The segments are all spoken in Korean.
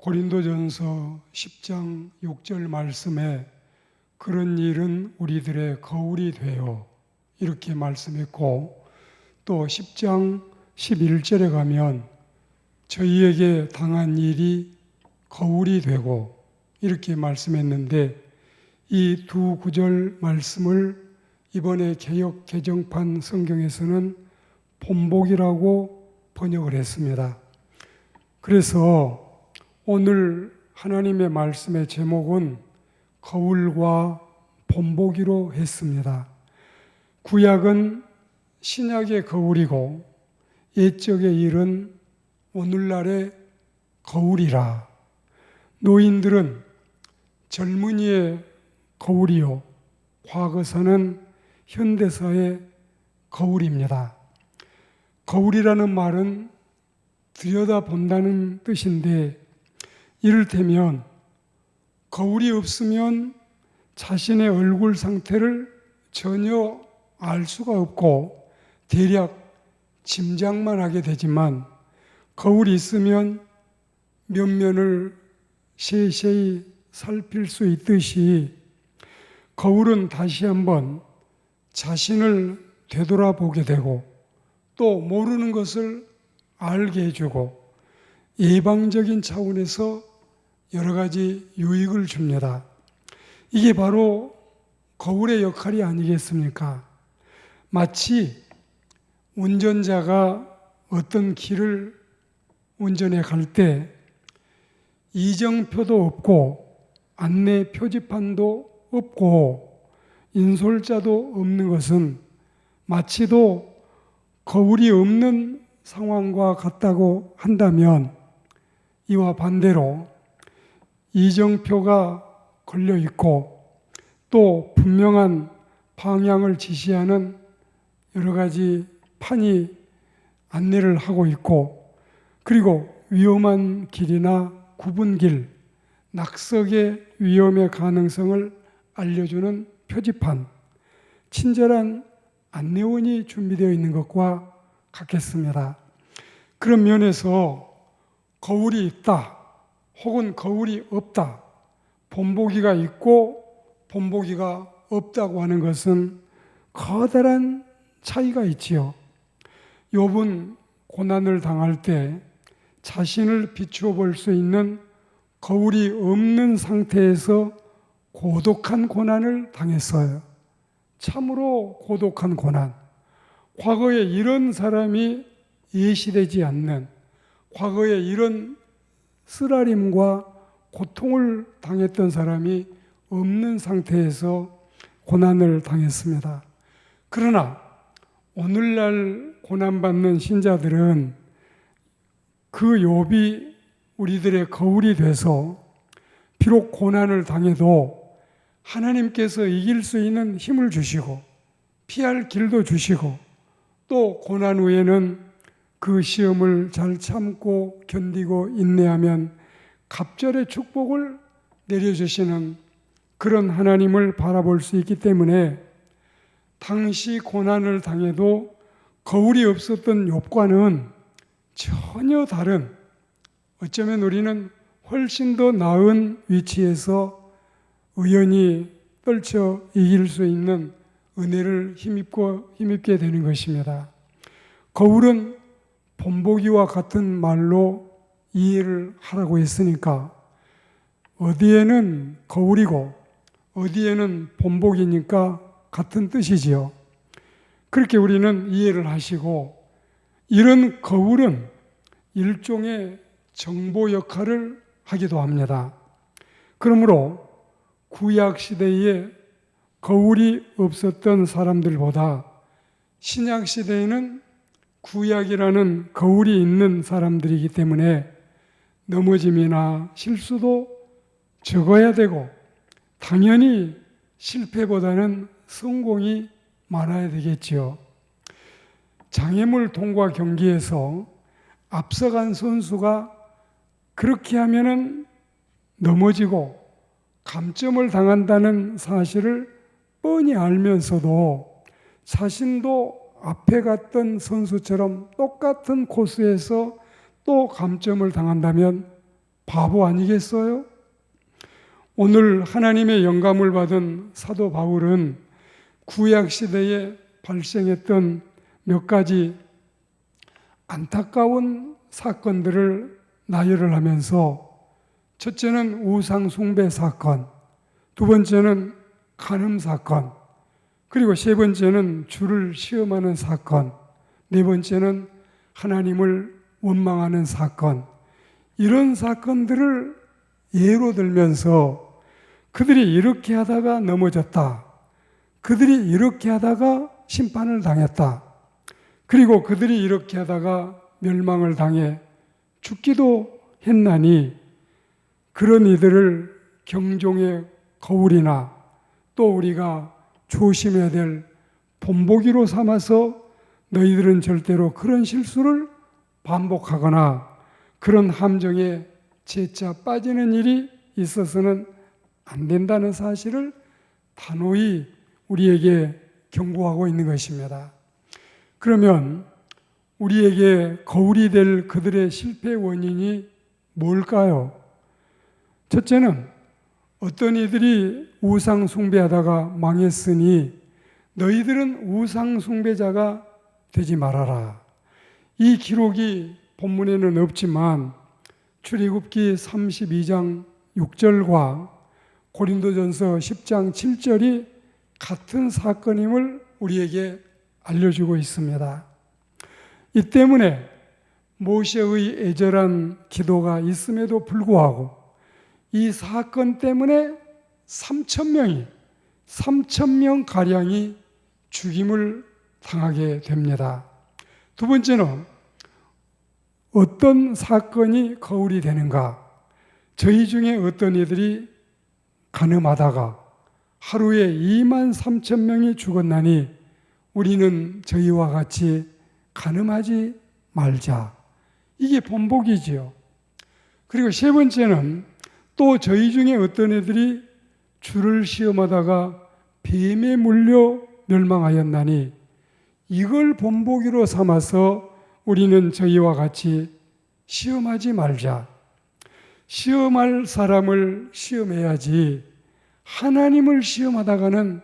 고린도전서 10장 6절 말씀에 그런 일은 우리들의 거울이 되어 이렇게 말씀했고, 또 10장 11절에 가면 저희에게 당한 일이 거울이 되고 이렇게 말씀했는데, 이 두 구절 말씀을 이번에 개역 개정판 성경에서는 본복이라고 번역을 했습니다. 그래서 오늘 하나님의 말씀의 제목은 거울과 본보기로 했습니다. 구약은 신약의 거울이고 옛적의 일은 오늘날의 거울이라. 노인들은 젊은이의 거울이요, 과거사는 현대사의 거울입니다. 거울이라는 말은 들여다본다는 뜻인데, 이를테면 거울이 없으면 자신의 얼굴 상태를 전혀 알 수가 없고 대략 짐작만 하게 되지만, 거울이 있으면 면면을 세세히 살필 수 있듯이 거울은 다시 한번 자신을 되돌아보게 되고 또 모르는 것을 알게 해주고 예방적인 차원에서 여러 가지 유익을 줍니다. 이게 바로 거울의 역할이 아니겠습니까? 마치 운전자가 어떤 길을 운전해 갈 때 이정표도 없고 안내 표지판도 없고 인솔자도 없는 것은 마치도 거울이 없는 상황과 같다고 한다면, 이와 반대로 이정표가 걸려 있고 또 분명한 방향을 지시하는 여러 가지 판이 안내를 하고 있고, 그리고 위험한 길이나 굽은 길, 낙석의 위험의 가능성을 알려주는 표지판, 친절한 안내원이 준비되어 있는 것과 같겠습니다. 그런 면에서 거울이 있다 혹은 거울이 없다, 본보기가 있고 본보기가 없다고 하는 것은 커다란 차이가 있지요. 욥은 고난을 당할 때 자신을 비추어 볼 수 있는 거울이 없는 상태에서 고독한 고난을 당했어요. 참으로 고독한 고난. 과거에 이런 사람이 예시되지 않는, 과거에 이런 쓰라림과 고통을 당했던 사람이 없는 상태에서 고난을 당했습니다. 그러나 오늘날 고난받는 신자들은 그 욥이 우리들의 거울이 돼서 비록 고난을 당해도 하나님께서 이길 수 있는 힘을 주시고 피할 길도 주시고, 또 고난 후에는 그 시험을 잘 참고 견디고 인내하면 갑절의 축복을 내려주시는 그런 하나님을 바라볼 수 있기 때문에, 당시 고난을 당해도 거울이 없었던 욥과는 전혀 다른, 어쩌면 우리는 훨씬 더 나은 위치에서 의연히 떨쳐 이길 수 있는 은혜를 힘입게 되는 것입니다. 거울은 본보기와 같은 말로 이해를 하라고 했으니까 어디에는 거울이고 어디에는 본보기니까 같은 뜻이지요. 그렇게 우리는 이해를 하시고, 이런 거울은 일종의 정보 역할을 하기도 합니다. 그러므로 구약 시대에 거울이 없었던 사람들보다 신약 시대에는 구약이라는 거울이 있는 사람들이기 때문에 넘어짐이나 실수도 적어야 되고, 당연히 실패보다는 성공이 많아야 되겠지요. 장애물 통과 경기에서 앞서간 선수가 그렇게 하면은 넘어지고 감점을 당한다는 사실을 뻔히 알면서도 자신도 앞에 갔던 선수처럼 똑같은 코스에서 또 감점을 당한다면 바보 아니겠어요? 오늘 하나님의 영감을 받은 사도 바울은 구약시대에 발생했던 몇 가지 안타까운 사건들을 나열을 하면서 첫째는 우상 숭배 사건, 두 번째는 간음 사건, 그리고 세 번째는 주를 시험하는 사건, 네 번째는 하나님을 원망하는 사건, 이런 사건들을 예로 들면서 그들이 이렇게 하다가 넘어졌다, 그들이 이렇게 하다가 심판을 당했다, 그리고 그들이 이렇게 하다가 멸망을 당해 죽기도 했나니 그런 이들을 경종의 거울이나 또 우리가 조심해야 될 본보기로 삼아서 너희들은 절대로 그런 실수를 반복하거나 그런 함정에 재차 빠지는 일이 있어서는 안 된다는 사실을 단호히 우리에게 경고하고 있는 것입니다. 그러면 우리에게 거울이 될 그들의 실패 원인이 뭘까요? 첫째는 어떤 이들이 우상 숭배하다가 망했으니 너희들은 우상 숭배자가 되지 말아라. 이 기록이 본문에는 없지만 출애굽기 32장 6절과 고린도전서 10장 7절이 같은 사건임을 우리에게 알려주고 있습니다. 이 때문에 모세의 애절한 기도가 있음에도 불구하고 이 사건 때문에 3,000명 가량이 죽임을 당하게 됩니다. 두 번째는 어떤 사건이 거울이 되는가? 저희 중에 어떤 이들이 간음하다가 하루에 23,000명이 죽었나니 우리는 저희와 같이 간음하지 말자. 이게 본보기지요. 그리고 세 번째는 또 저희 중에 어떤 애들이 주를 시험하다가 뱀에 물려 멸망하였나니 이걸 본보기로 삼아서 우리는 저희와 같이 시험하지 말자. 시험할 사람을 시험해야지 하나님을 시험하다가는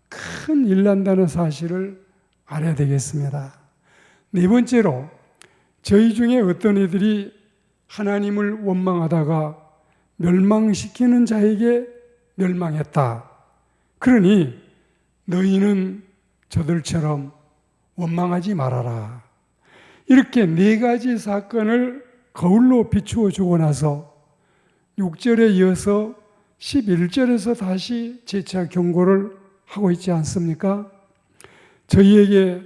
큰일 난다는 사실을 알아야 되겠습니다. 네 번째로 저희 중에 어떤 이들이 하나님을 원망하다가 멸망시키는 자에게 멸망했다. 그러니 너희는 저들처럼 원망하지 말아라. 이렇게 네 가지 사건을 거울로 비추어 주고 나서 6절에 이어서 11절에서 다시 재차 경고를 하고 있지 않습니까? 저희에게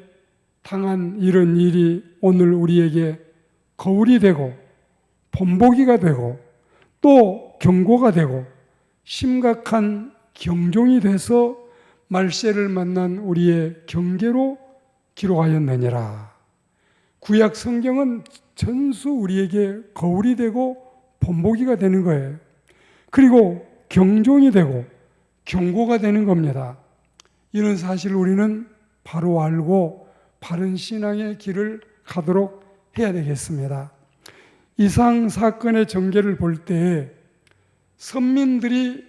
당한 이런 일이 오늘 우리에게 거울이 되고 본보기가 되고 또 경고가 되고 심각한 경종이 돼서 말세를 만난 우리의 경계로 기록하였느니라. 구약 성경은 전수 우리에게 거울이 되고 본보기가 되는 거예요. 그리고 경종이 되고 경고가 되는 겁니다. 이런 사실을 우리는 바로 알고 바른 신앙의 길을 가도록 해야 되겠습니다. 이상 사건의 전개를 볼 때 선민들이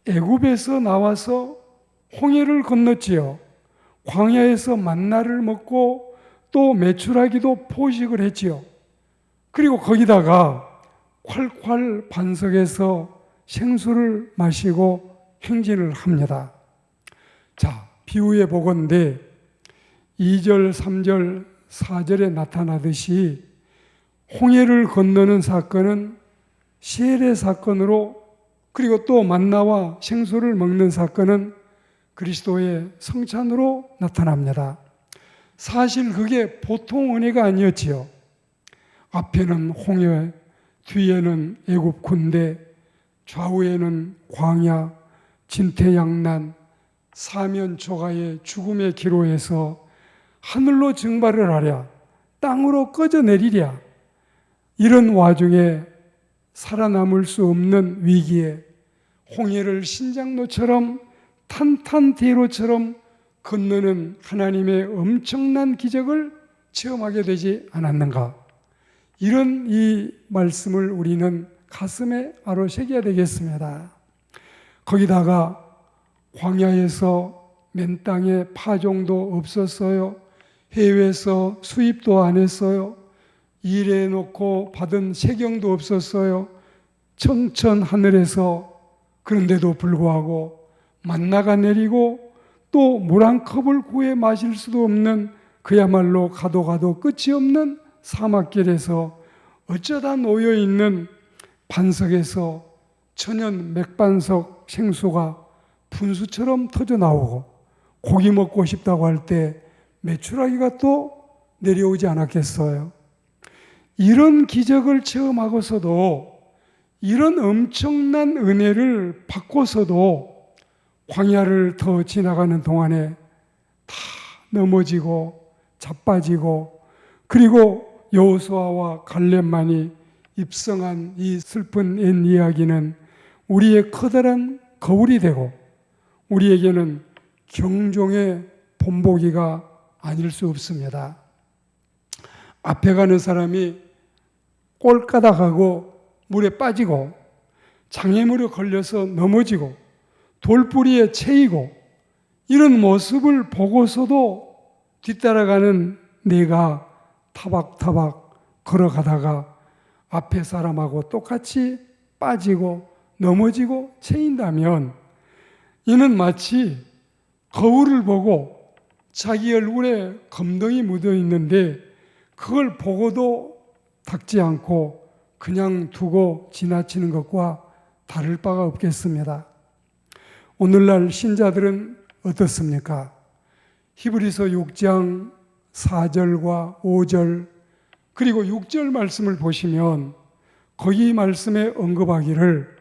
애굽에서 나와서 홍해를 건넜지요. 광야에서 만나를 먹고 또 메추라기도 포식을 했지요. 그리고 거기다가 콸콸 반석에서 생수를 마시고 행진을 합니다. 자, 비유해 보건대 2절, 3절, 4절에 나타나듯이 홍해를 건너는 사건은 세례 사건으로, 그리고 또 만나와 생수를 먹는 사건은 그리스도의 성찬으로 나타납니다. 사실 그게 보통 은혜가 아니었지요. 앞에는 홍해, 뒤에는 애굽 군대, 좌우에는 광야, 진퇴양난, 사면초가의 죽음의 기로에서 하늘로 증발을 하랴, 땅으로 꺼져 내리랴. 이런 와중에 살아남을 수 없는 위기에 홍해를 신장로처럼 탄탄대로처럼 건너는 하나님의 엄청난 기적을 체험하게 되지 않았는가? 이런 이 말씀을 우리는 가슴에 아로새겨야 되겠습니다. 거기다가 광야에서 맨 땅에 파종도 없었어요. 해외에서 수입도 안 했어요. 일해놓고 받은 세경도 없었어요. 청천 하늘에서, 그런데도 불구하고 만나가 내리고 또 물 한 컵을 구해 마실 수도 없는, 그야말로 가도 가도 끝이 없는 사막길에서 어쩌다 놓여있는 반석에서 천연 맥반석 생수가 분수처럼 터져 나오고, 고기 먹고 싶다고 할 때 메추라기가 또 내려오지 않았겠어요? 이런 기적을 체험하고서도, 이런 엄청난 은혜를 받고서도 광야를 더 지나가는 동안에 다 넘어지고 자빠지고, 그리고 여호수아와 갈렙만이 입성한 이 슬픈 옛 이야기는 우리의 커다란 거울이 되고, 우리에게는 경종의 본보기가 아닐 수 없습니다. 앞에 가는 사람이 꼴까닥하고 물에 빠지고, 장애물에 걸려서 넘어지고, 돌뿌리에 채이고, 이런 모습을 보고서도 뒤따라가는 내가 타박타박 걸어가다가 앞에 사람하고 똑같이 빠지고 넘어지고 채인다면, 이는 마치 거울을 보고 자기 얼굴에 검덩이 묻어 있는데 그걸 보고도 닦지 않고 그냥 두고 지나치는 것과 다를 바가 없겠습니다. 오늘날 신자들은 어떻습니까? 히브리서 6장 4절과 5절 그리고 6절 말씀을 보시면 거기 말씀에 언급하기를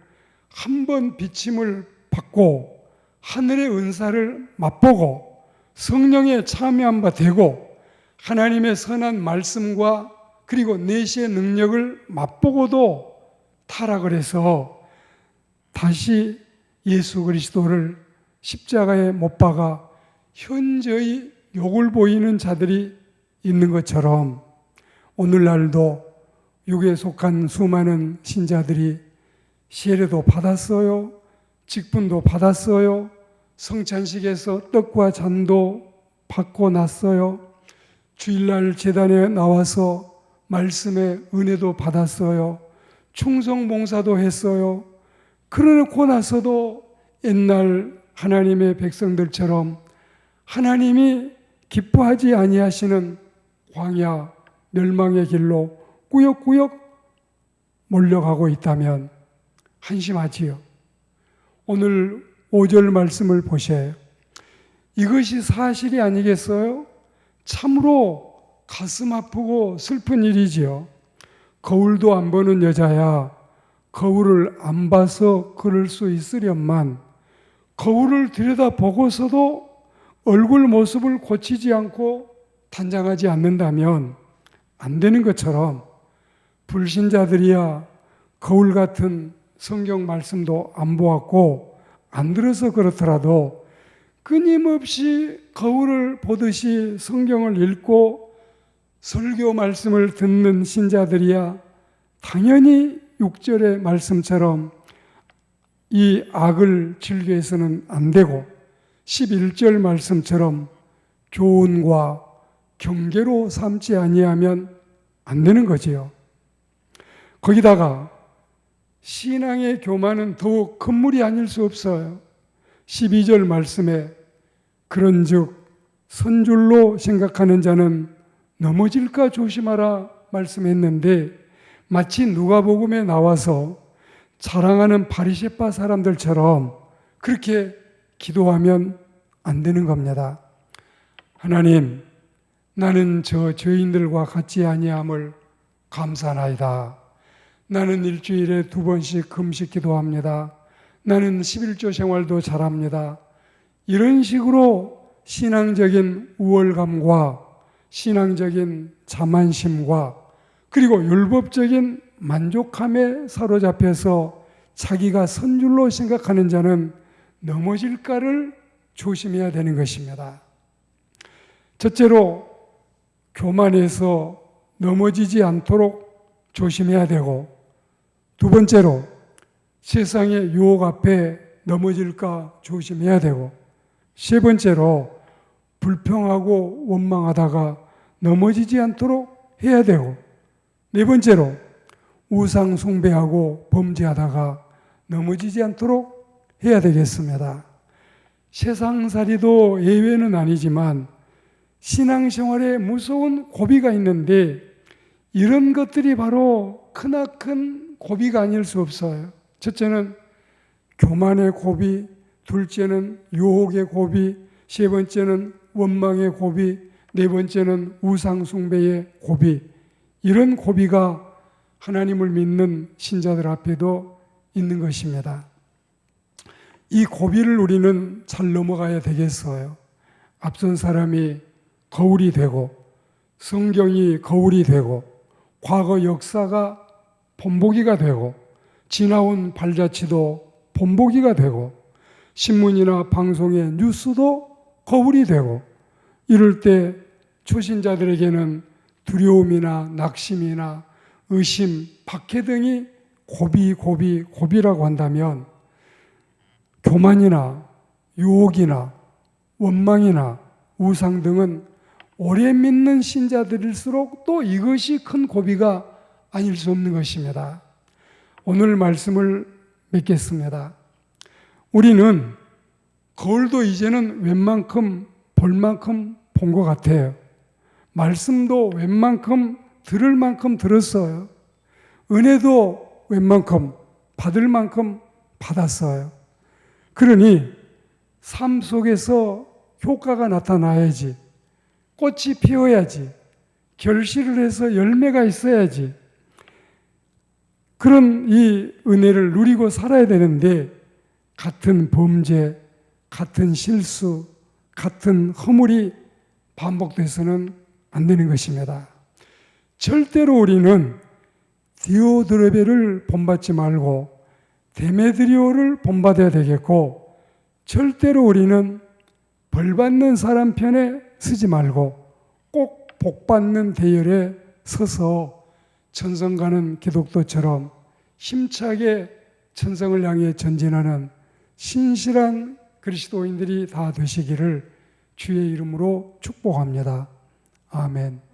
한 번 비침을 받고 하늘의 은사를 맛보고 성령에 참여한 바 되고 하나님의 선한 말씀과 그리고 내시의 능력을 맛보고도 타락을 해서 다시 예수 그리스도를 십자가에 못 박아 현저히 욕을 보이는 자들이 있는 것처럼, 오늘날도 육에 속한 수많은 신자들이 세례도 받았어요. 직분도 받았어요. 성찬식에서 떡과 잔도 받고 났어요. 주일날 제단에 나와서 말씀의 은혜도 받았어요. 충성봉사도 했어요. 그러고 나서도 옛날 하나님의 백성들처럼 하나님이 기뻐하지 아니하시는 광야 멸망의 길로 꾸역꾸역 몰려가고 있다면 한심하지요. 오늘 5절 말씀을 보셔요. 이것이 사실이 아니겠어요? 참으로 가슴 아프고 슬픈 일이지요. 거울도 안 보는 여자야, 거울을 안 봐서 그럴 수 있으련만, 거울을 들여다보고서도 얼굴 모습을 고치지 않고 단장하지 않는다면 안 되는 것처럼, 불신자들이야 거울 같은 성경 말씀도 안 보았고 안 들어서 그렇더라도 끊임없이 거울을 보듯이 성경을 읽고 설교 말씀을 듣는 신자들이야 당연히 6절의 말씀처럼 이 악을 즐겨서는 안 되고 11절 말씀처럼 교훈과 경계로 삼지 아니하면 안 되는 거지요. 거기다가 신앙의 교만은 더욱 금물이 아닐 수 없어요. 12절 말씀에 그런즉 선줄로 생각하는 자는 넘어질까 조심하라 말씀했는데, 마치 누가복음에 나와서 자랑하는 바리새파 사람들처럼 그렇게 기도하면 안 되는 겁니다. 하나님, 나는 저 죄인들과 같지 아니함을 감사하나이다. 나는 일주일에 2번씩 금식 기도합니다. 나는 11조 생활도 잘합니다. 이런 식으로 신앙적인 우월감과 신앙적인 자만심과 그리고 율법적인 만족함에 사로잡혀서 자기가 선줄로 생각하는 자는 넘어질까를 조심해야 되는 것입니다. 첫째로 교만해서 넘어지지 않도록 조심해야 되고, 두 번째로 세상의 유혹 앞에 넘어질까 조심해야 되고, 세 번째로 불평하고 원망하다가 넘어지지 않도록 해야 되고, 네 번째로 우상 숭배하고 범죄하다가 넘어지지 않도록 해야 되겠습니다. 세상살이도 예외는 아니지만 신앙생활에 무서운 고비가 있는데, 이런 것들이 바로 크나큰 고비가 아닐 수 없어요. 첫째는 교만의 고비, 둘째는 유혹의 고비, 세 번째는 원망의 고비, 네 번째는 우상 숭배의 고비. 이런 고비가 하나님을 믿는 신자들 앞에도 있는 것입니다. 이 고비를 우리는 잘 넘어가야 되겠어요. 앞선 사람이 거울이 되고, 성경이 거울이 되고, 과거 역사가 본보기가 되고, 지나온 발자취도 본보기가 되고, 신문이나 방송의 뉴스도 거울이 되고, 이럴 때 초신자들에게는 두려움이나 낙심이나 의심, 박해 등이 고비라고 한다면, 교만이나 유혹이나 원망이나 우상 등은 오래 믿는 신자들일수록 또 이것이 큰 고비가 아닐 수 없는 것입니다. 오늘 말씀을 맺겠습니다. 우리는 거울도 이제는 웬만큼 볼 만큼 본 것 같아요. 말씀도 웬만큼 들을 만큼 들었어요. 은혜도 웬만큼 받을 만큼 받았어요. 그러니 삶 속에서 효과가 나타나야지, 꽃이 피어야지, 결실을 해서 열매가 있어야지, 그런 이 은혜를 누리고 살아야 되는데, 같은 범죄, 같은 실수, 같은 허물이 반복돼서는 안 되는 것입니다. 절대로 우리는 디오드레베를 본받지 말고 데메드리오를 본받아야 되겠고, 절대로 우리는 벌받는 사람 편에 서지 말고 꼭 복받는 대열에 서서 천성 가는 기독도처럼 힘차게 천성을 향해 전진하는 신실한 그리스도인들이 다 되시기를 주의 이름으로 축복합니다. 아멘.